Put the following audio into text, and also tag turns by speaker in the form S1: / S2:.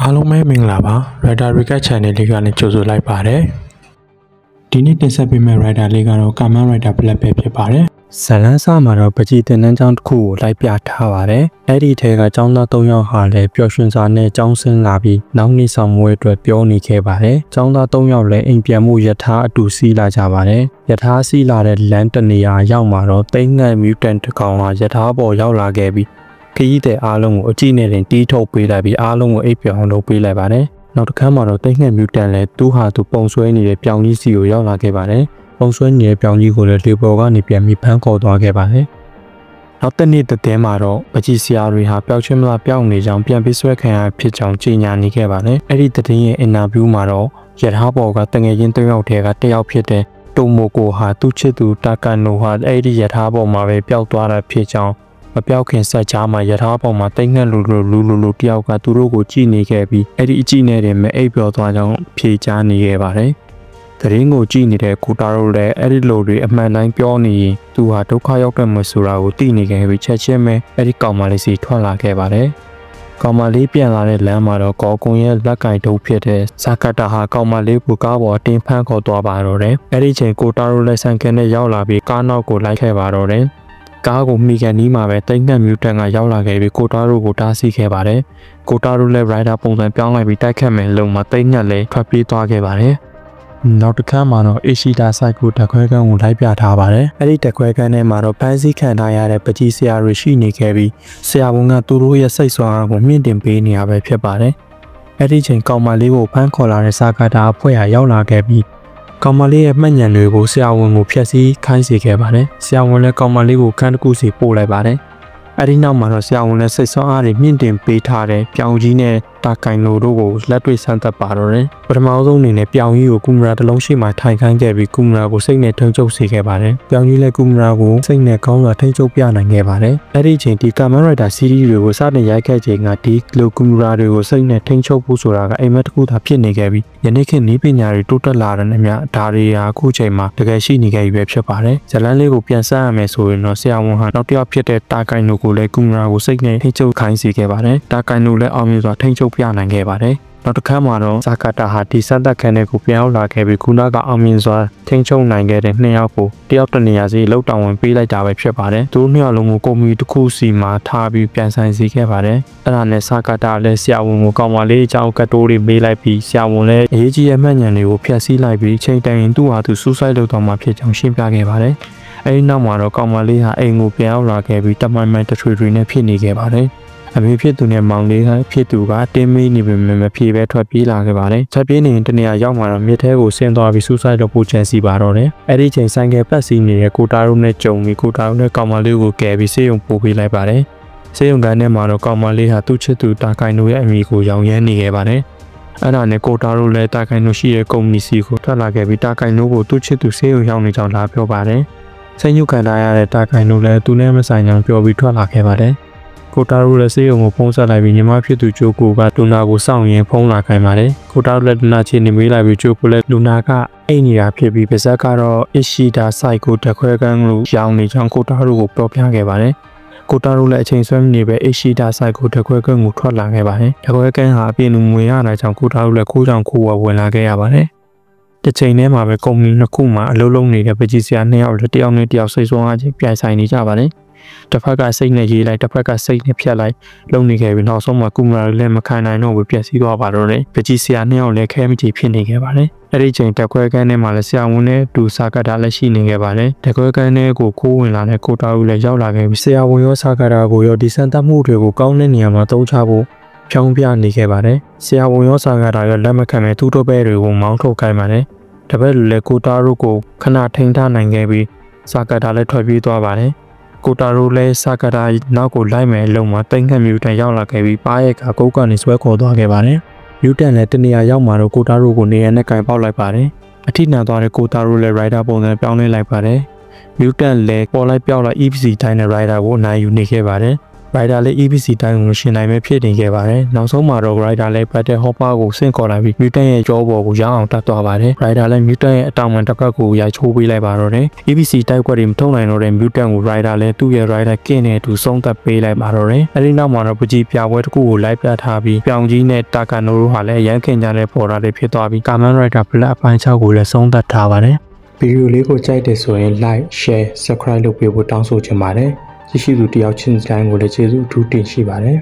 S1: အားလုံးပဲမင်္ဂလာပါ Writer Recap Channel လေးကနေကြိုဆိုလိုက်ပါတယ်ဒီနေ့တင်ဆက်ပေးမယ့် Writer လေးကတော့ Common Writer Black ပဲဖြစ်ပါတယ်ဇလန်းစာမှာတော့ပကြီးတင်နှန်းကျောင်းတစ်ခုကိုလိုက်ပြထားပါတယ်အဲ့ဒီထဲကကျောင်းသား၃ယောက်ဟာလည်းပျော်ရွှင်စွာနဲ့ကျောင်းဆင်းလာပြီးနောက်နေ့ဆောင်မွေးအတွက်ပြောနေခဲ့ပါတယ်ကျောင်းသား၃ယောက်လည်းအိမ်ပြန်မှုယထာအတူစီးလာကြပါတယ်ယထာစီးလာတဲ့လမ်းတနေရာရောက်မှာတော့တိတ်ငတ်မြူတန်တစ်ကောင်ကယထာပေါ်ရောက်လာခဲ့ပြီးခရီးတဲ့အားလုံးကိုအကြည့်နဲ့တင်တီးထုတ်ပေးလိုက်ပြီးအားလုံးကိုအိပ်ပျော်အောင်လုပ်ပေးလိုက်ပါတယ်နောက်တစ်ခါမှတော့တိတ်ငတ်မြူတန်လည်းသူ့ဟာသူပုံဆွဲနေတဲ့ပြောင်ကြီးစီကိုရောက်လာခဲ့ပါတယ်ပုံဆွဲနေတဲ့ပြောင်ကြီးကိုလည်းလေပေါ်ကနေပြန်ပြီးဖမ်းခေါ်သွားခဲ့ပါတယ်နောက်တစ်နေ့တဲ့မှာတော့ပကြီးဆရာတွေဟာပျောက်ချင်းမလားပျောက်နေကြောင်းပြန်ပြီးဆွဲခံရဖြစ်ကြောင်းကြေညာနေခဲ့ပါတယ်အဲ့ဒီတဲ့ရဲ့အင်တာဗျူးမှာတော့ရထားပေါ်ကတငယ်ချင်း၃ယောက်ထဲကတစ်ယောက်ဖြစ်တဲ့တိုမိုကိုဟာသူ့ချစ်သူတာကန်နိုဟာအဲ့ဒီရထားပေါ်မှာပဲပျောက်သွားတာဖြစ်ကြောင်းမပြောက်ခင်ဆက်ချားမှာရထားပေါ်မှာတိတ်ငက်လူတယောက်ကသူတို့ကိုကြည့်နေခဲ့ပြီးအဲ့ဒီအကြည့်နဲ့တင်မဲ့အိပ်ပျော်သွားကြောင်းဖြေကြားနေခဲ့ပါတယ်။သတင်းကိုကြည့်နေတဲ့ကိုတာတို့လည်းအဲ့ဒီလိုတွေအမှန်တိုင်းပြောနေရင်သူဟာဒုက္ခရောက်တယ်မဆိုတာကိုသိနေခဲ့ပြီးချက်ချင်းပဲအဲ့ဒီကောင်မလေးစီထွက်လာခဲ့ပါတယ်။ကောင်မလေးပြန်လာတဲ့လမ်းမှာတော့ကော်ကွန်ရဲ့လက်ကင်တုပ်ဖြစ်တဲ့ဇာကတာဟာကောင်မလေးကိုကားပေါ်တင်ဖမ်းခေါ်သွားပါတော့တယ်။အဲ့ဒီချိန်ကိုတာတို့လည်းဆန်ကန်နဲ့ရောက်လာပြီးကားနောက်ကိုလိုက်ခဲ့ပါတော့တယ်။ကားကိုမိကန်နီးမှာပဲတိတ်ငတ်မြူတန်ကရောက်လာခဲ့ပြီးကိုတာတို့ကိုတားဆီးခဲ့ပါတယ်။ကိုတာတို့လည်း rider ပုံစံပြောင်းလိုက်ပြီးတိုက်ခတ်မယ်လုံမှာတိတ်ငတ်လည်းထွက်ပြေးသွားခဲ့ပါတယ်။နောက်တစ်ခါမှတော့အေရှိတာစိုက်ကိုတက်ခွဲကန်းကိုလိုက်ပြထားပါတယ်။အဲ့ဒီတက်ခွဲကန်းထဲမှာတော့ဖန်ဆီးခံထားရတဲ့ပကြီးဆရာတွေရှိနေခဲ့ပြီးဆရာဝန်ကသူတို့ရဲ့စိတ်ဆွမ်းအားကိုမြင့်တင်ပေးနေရပဲဖြစ်ပါတယ်။အဲ့ဒီချိန်ကောင်မလေးကိုဖမ်းခေါ်လာတဲ့စာကာတာအဖွဲ့ဟာရောက်လာခဲ့ပြီးကောင်မလေးရဲ့မှတ်ဉာဏ်တွေကိုဆရာဝန်ကိုဖျက်ဆီးခိုင်းစေခဲ့ပါတယ်။ဆရာဝန်လည်းကောင်မလေးကိုခန်းတစ်ခုစီပို့လိုက်ပါတယ်။အဲဒီနောက်မှာတော့ဆရာဝန်လည်းစိတ်ဆောင်းအားတွေမြင့်တင်ပေးထားတဲ့ပြောင်ကြီးနဲ့တာကင်လိုတို့ကိုလက်တွေ့ဆန်းသက်ပါတော့တယ်။ပထမဆုံးအနေနဲ့ပြောင်ကြီးကိုကူမရာတစ်လုံးရှိမှထိုင်ခိုင်းခဲ့ပြီးကူမရာကိုစိတ်နဲ့ထုံချုပ်စေခဲ့ပါတယ်။ပြောင်ကြီးလည်းကူမရာကိုစိတ်နဲ့ကောင်းစွာထိန်းချုပ်ပြနိုင်ခဲ့ပါတယ်။အဲဒီချိန်ဒီ Common Writer Series တွေကိုစတင်ရိုက်ခဲ့ချိန်ကဒီလိုကူမရာတွေကိုစိတ်နဲ့ထိန်းချုပ်ဖို့ဆိုတာကအိမ်မက်တစ်ခုသာဖြစ်နေခဲ့ပြီးယနေ့ခေတ်နည်းပညာတွေတိုးတက်လာတဲ့အမျှဒါတွေဟာအခုချိန်မှာတကယ်ရှိနေခဲ့ပြီပဲဖြစ်ပါတယ်။ဇလန်းလေးကိုပြန်ဆက်ရမယ်ဆိုရင်တော့ဆရာဝန်ဟာနောက်တစ်ယောက်ဖြစ်တဲ့တာကင်လိုကိုလည်းကူမရာကိုစိတ်နဲ့ထိန်းချုပ်ခိုင်းစေခဲ့ပါတယ်။တာကင်လိုလည်းအောင်မြင်စွာထိန်းချုပ်ပြနိုင်ခဲ့ပါတယ်။နောက်တစ်ခါမှတော့ဇာကာတာဟာဒီဆက်သက်ခန်းတွေကိုပြန်ရောက်လာခဲ့ပြီးခုနကအောင်မြင်စွာထိန်းချုပ်နိုင်ခဲ့တဲ့နှစ်ယောက်ကိုတယောက်တနေရာစီလောက်တောင်ဝင်ပေးလိုက်တာပဲဖြစ်ပါတယ်။သူတို့နှစ်ယောက်လုံးကိုကွန်မီတစ်ခုစီမှာထားပြီးပြန်ဆိုင်စီခဲ့ပါတယ်။အဲ့ဒါနဲ့ဇာကာတာလည်းဆရာဝန်ကိုကောင်မလေးအကြောင်းကတ်တိုးတွေမေးလိုက်ပြီးဆရာဝန်လည်းအရေးကြီးတဲ့မှတ်ဉာဏ်တွေကိုဖျက်ဆီးလိုက်ပြီးချိန်တိုင်ရင်သူ့ဟာသူဆူဆိုက်လုပ်တော့မှဖြစ်ကြောင်းရှင်းပြခဲ့ပါတယ်။အဲဒီနောက်မှာတော့ကောင်မလေးဟာအိမ်ကိုပြန်ရောက်လာခဲ့ပြီးတမိုင်မိုင်တထွေနဲ့ဖြစ်နေခဲ့ပါတယ်။အမေဖြစ်သူနဲ့မောင်လေးကဖြစ်သူကတင်းမေးနေပေမဲ့မဖြေပဲထွက်ပြေးလာခဲ့ပါတယ်။ထွက်ပြေးနေရင်တနေရာရောက်မှတော့မြစ်ထဲကိုဆင်းသွားပြီးဆူဆိုက်တော့ပူချန်စီပါတော့တယ်။အဲ့ဒီချိန်ဆိုင်ကယ်ပတ်စီနေတဲ့ကိုတာတို့နဲ့ကြုံပြီးကိုတာတို့နဲ့ကောင်မလေးကိုကယ်ပြီးဆေးရုံပို့ပေးလိုက်ပါတယ်။ဆေးရုံကန်းထဲမှာတော့ကောင်မလေးဟာသူ့ချစ်သူတာကိုင်တို့ရဲ့အမိကိုရောင်ရမ်းနေခဲ့ပါတယ်။အဲ့ဒါနဲ့ကိုတာတို့လည်းတာကိုင်တို့ရှိတဲ့ကုမ္ပဏီစီကိုထွက်လာခဲ့ပြီးတာကိုင်တို့ကိုသူ့ချစ်သူဆေးရုံရောက်နေကြောင်းလာပြောပါတယ်။စိတ်ညစ်ခံထားရတဲ့တာကိုင်တို့လည်းသူနဲ့မဆိုင်ကြောင်းပြောပြီးထွက်လာခဲ့ပါတယ်။ကိုတာရိုလည်းဆေးရုံကိုဖုန်းဆက်လိုက်ပြီးညီမဖြစ်သူဂျိုကိုကလူနာကိုစောင့်ရင်ဖုန်းလာခိုင်းပါတယ်။ကိုတာရိုလည်းလူနာချင်းနေမေးလိုက်ပြီးဂျိုကိုလည်းလူနာကအိတ်နေတာဖြစ်ပြီးပါဇက်ကတော့အရှိတာစိုက်ကိုတက်ခွဲကန်းလို့ရောင်းနေကြောင်းကိုတာရိုကိုပြောပြခဲ့ပါတယ်။ကိုတာရိုလည်းအချိန်ဆွဲနေပဲအရှိတာစိုက်ကိုတက်ခွဲကန်းကိုထွက်လာခဲ့ပါတယ်။တက်ခွဲကန်းဟာအပြည့်လူငွေရတာကြောင့်ကိုတာရိုလည်းခိုးကြောင်ခိုးဝဝင်လာခဲ့ရပါတယ်။တစ်ချိန်တည်းမှာပဲကုမ္ပဏီနှစ်ခုမှာအလုပ်လုပ်နေတဲ့ပကြီးဆရာနှစ်ယောက်လည်းတယောက်နဲ့တယောက်စိတ်ဆိုးအားချင်းပြိုင်ဆိုင်နေကြပါတယ်။တစ်ဖက်ကစိတ်နဲ့ရေးလိုက်တစ်ဖက်ကစိတ်နဲ့ဖြတ်လိုက်လုံနေခဲ့ပြီးနောက်ဆုံးမှာကူမရာလည်းမခံနိုင်တော့ဘူးပြက်စီးသွားပါတော့တယ်ပကြီးဆရာနှစ်ယောက်လည်းခဲမတီဖြစ်နေခဲ့ပါတယ်အဲ့ဒီချိန်တက်ခွဲကန်းထဲမှာလည်းဆရာဝန်နဲ့တူစာကတာလည်းရှိနေခဲ့ပါတယ်တက်ခွဲကန်းထဲကိုခိုးဝင်လာတဲ့ကိုတာဦးလည်းရောက်လာခဲ့ပြီးဆရာဝန်ရောစာကတာကိုရောဒီစံတတ်မှုတွေကိုကောင်းတဲ့နေရာမှာသုံးချဖို့ဖြောင်းပြနေခဲ့ပါတယ်ဆရာဝန်ရောစာကတာရောလက်မခံမဲ့သူ့တို့ဘဲတွေကိုမောင်းထုတ်ခိုင်းပါတယ်တပည့်လူလည်းကိုတာတို့ကိုခဏထိန်းထားနိုင်ခဲ့ပြီးစာကတာလည်းထွက်ပြေးသွားပါတယ်ကိုတာရိုလည်းစာကတာနောက်ကိုလိုက်မယ်လုံမှာတိတ်ငတ်မြူတန်ရောက်လာခဲ့ပြီးပါးရဲ့ကကုတ်ကနေဆွဲခေါ်သွားခဲ့ပါတယ်။မြူတန်လည်းတနေရာရောက်မှာတော့ကိုတာရိုကိုနေရာနဲ့ကင်ပေါက်လိုက်ပါတယ်။အထိနာသွားတဲ့ကိုတာရိုလည်း rider ပုံစံပြောင်းလဲလိုက်ပါတယ်။မြူတန်လည်းပေါ်လိုက်ပြောက်လိုက် EPC တိုင်းတဲ့ rider ကိုနိုင်ယူနေခဲ့ပါတယ် Rider လေး EPC တိုင်းကိုရှင်နိုင်မဲ့ဖြစ်နေခဲ့ပါတယ်နောက်ဆုံးမှာတော့ Rider လေး Battle Hopper ကိုဆင့်ခေါ်လိုက်ပြီး Mutant ရဲ့ကြောပေါ်ကိုရောက်အောင်တတ်သွားပါတယ် Rider လေး Mutant ရဲ့အတောင်ပံတစ်ခါကိုရိုက်ချိုးပေးလိုက်ပါတော့တယ် EPC တိုက်ကွက်တွေမထုံနိုင်တော့တဲ့ Mutant ကို Rider လေးသူ့ရဲ့ Rider King နဲ့အတူဆုံးသက်ပေးလိုက်ပါတော့တယ်အဲဒီနောက်မှာတော့ပကြီးပြပွဲတစ်ခုကိုလိုက်ပြထားပြီးပြောင်ကြီးနဲ့ Takano တို့ဟာလည်းရန်ခင်ကြတဲ့ပေါ်တာတွေဖြစ်သွားပြီး Kamen Rider Black အပိုင်း6ကိုလည်းဆုံးသက်ထားပါတယ်ဗီဒီယိုလေးကိုကြိုက်တယ်ဆိုရင် like share subscribe လုပ်ပေးဖို့တောင်းဆိုချင်ပါတယ်ကြည့်ရှုသူတယောက်ချင်းတိုင်းကိုလည်းကျေးဇူးအထူးတင်ရှိပါတယ်